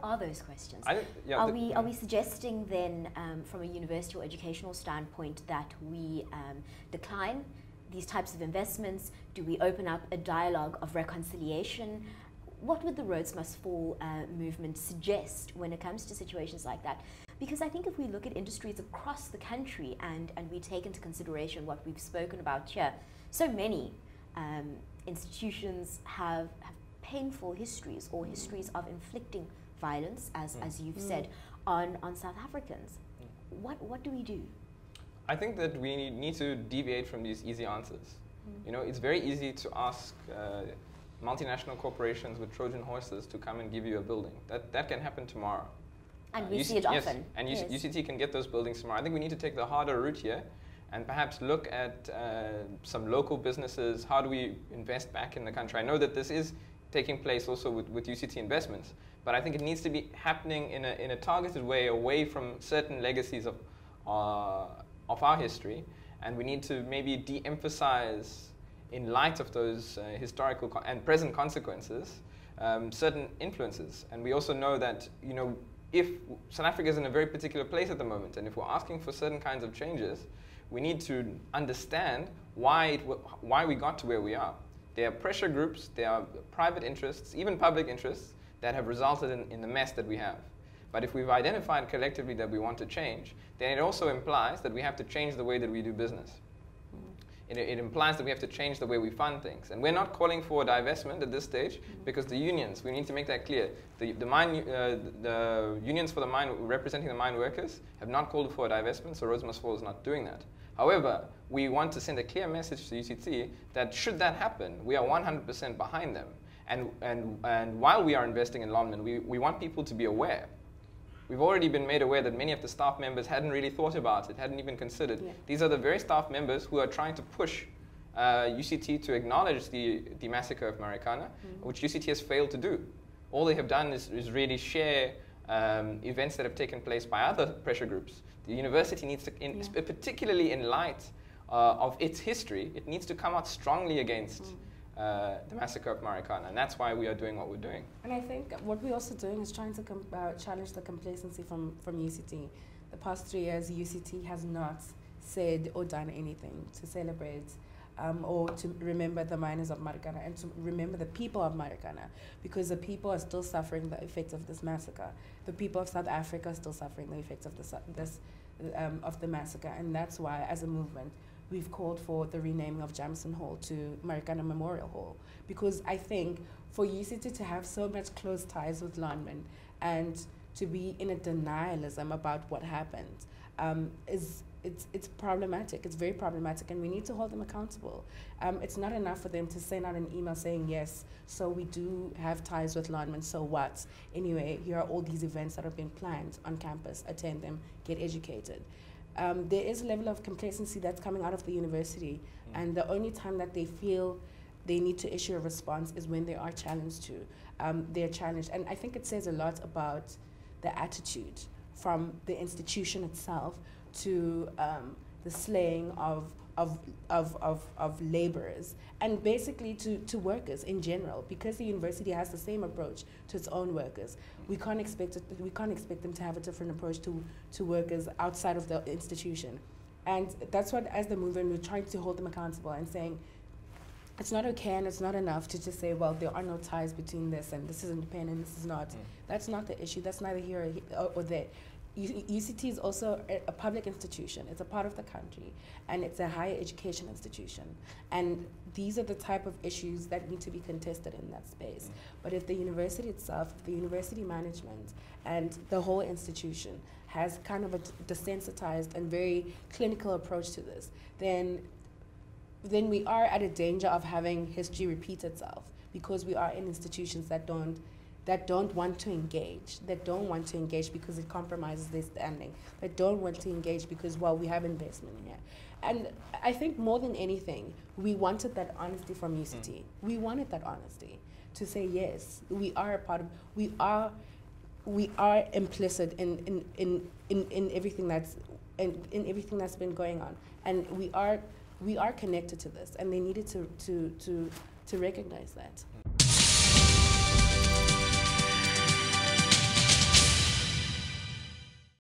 are those questions? Yeah, are we suggesting then, from a university or educational standpoint, that we decline these types of investments? Do we open up a dialogue of reconciliation? What would the Rhodes Must Fall movement suggest when it comes to situations like that? Because I think if we look at industries across the country and we take into consideration what we've spoken about here, so many institutions have painful histories or histories of inflicting violence, as you've said, on South Africans. What do we do? I think that we need to deviate from these easy answers. You know, it's very easy to ask multinational corporations with Trojan horses to come and give you a building. That can happen tomorrow. And we see it often. Yes, and UCT can get those buildings tomorrow. I think we need to take the harder route here and perhaps look at some local businesses. How do we invest back in the country? I know that this is taking place also with UCT investments, but I think it needs to be happening in a targeted way away from certain legacies of our history, and we need to maybe de-emphasize, in light of those historical and present consequences, certain influences. And we also know that, you know, if South Africa is in a very particular place at the moment, and if we're asking for certain kinds of changes, we need to understand why we got to where we are. There are pressure groups, there are private interests, even public interests, that have resulted in the mess that we have. But if we've identified collectively that we want to change, then it also implies that we have to change the way that we do business. It implies that we have to change the way we fund things. And we're not calling for a divestment at this stage, because the unions, we need to make that clear, the unions for the mine, representing the mine workers, have not called for a divestment, so Rhodes Must Fall is not doing that. However, we want to send a clear message to UCT that should that happen, we are 100% behind them. And while we are investing in Lonmin, we want people to be aware. We've already been made aware that many of the staff members hadn't really thought about it, hadn't even considered. Yeah. These are the very staff members who are trying to push UCT to acknowledge the massacre of Marikana, which UCT has failed to do. All they have done is really share events that have taken place by other pressure groups. The university needs to, particularly in light of its history, it needs to come out strongly against the massacre of Marikana, and that's why we are doing what we're doing. And I think what we're also doing is trying to challenge the complacency from UCT. The past 3 years, UCT has not said or done anything to celebrate or to remember the miners of Marikana and to remember the people of Marikana, because the people are still suffering the effects of this massacre. The people of South Africa are still suffering the effects of of the massacre, and that's why, as a movement, we've called for the renaming of Jamison Hall to Marikana Memorial Hall, because I think for UCT to have so much close ties with Lonmin and to be in a denialism about what happened it's problematic. It's very problematic, and we need to hold them accountable. It's not enough for them to send out an email saying, yes, so we do have ties with Lonmin, so what? Anyway, here are all these events that have been planned on campus. Attend them, get educated. There is a level of complacency that's coming out of the university, and the only time that they feel they need to issue a response is when they are challenged to. They're challenged, and I think it says a lot about the attitude from the institution itself to the slaying of laborers, and basically to workers in general, because the university has the same approach to its own workers. We can't expect them to have a different approach to workers outside of the institution. And that's what, as the movement, we're trying to hold them accountable and saying, it's not okay and it's not enough to just say, well, there are no ties between this and this is independent, this is not. That's not the issue. That's neither here or there. UCT is also a public institution. It's a part of the country, and it's a higher education institution. And these are the type of issues that need to be contested in that space. But if the university itself, the university management, and the whole institution has kind of a desensitized and very clinical approach to this, then we are at a danger of having history repeat itself, because we are in institutions that don't want to engage, because it compromises their standing, that don't want to engage because, well, we have investment here. And I think more than anything, we wanted that honesty from UCT. We wanted that honesty to say, yes, we are a part of, we are implicit in everything that's in everything that's been going on, and we are connected to this, and they needed to recognize that.